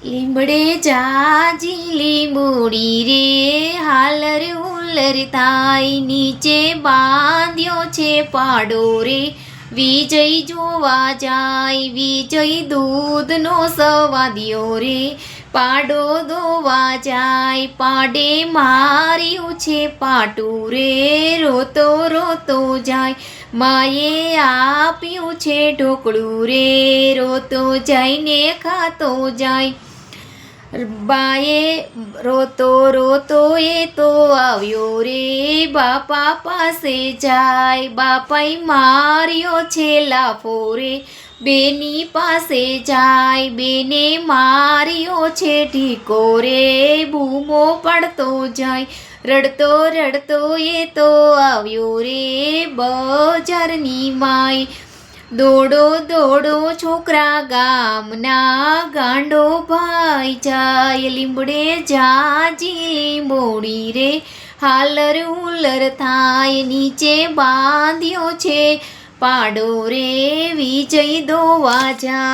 લીમડે જાજી લીંબુડી રે હાલર હુલર થાય, નીચે બાંધ્યો છે પાડો રે વિજય જોવા જાય, વિજય દૂધનો સવાદ્યો રે પાડો દોવા જાય, પાડે માર્યું છે પાટું રે રોતો રોતો જાય, માએ આપ્યું છે ઢોકળું રે રોતો જઈને ખાતો જાય, બાએ રોતો રોતો એ તો આવ્યો રે બાપા પાસે જાય, બાપાએ માર્યો છે લાફો રે બેની પાસે જાય, બેને માર્યો છે ઢીકો રે બૂમો પાડતો જાય, રડતો રડતો એ તો આવ્યો રે બજારની માય, દોડો દોડો છોકરા ગામના ગાંડો ભાઈ જાય, લીમડે જાજી લીંબોડી રે હાલર હુલર થાય, નીચે બાંધ્યો છે પાડો રે વિજય દોવા જાય.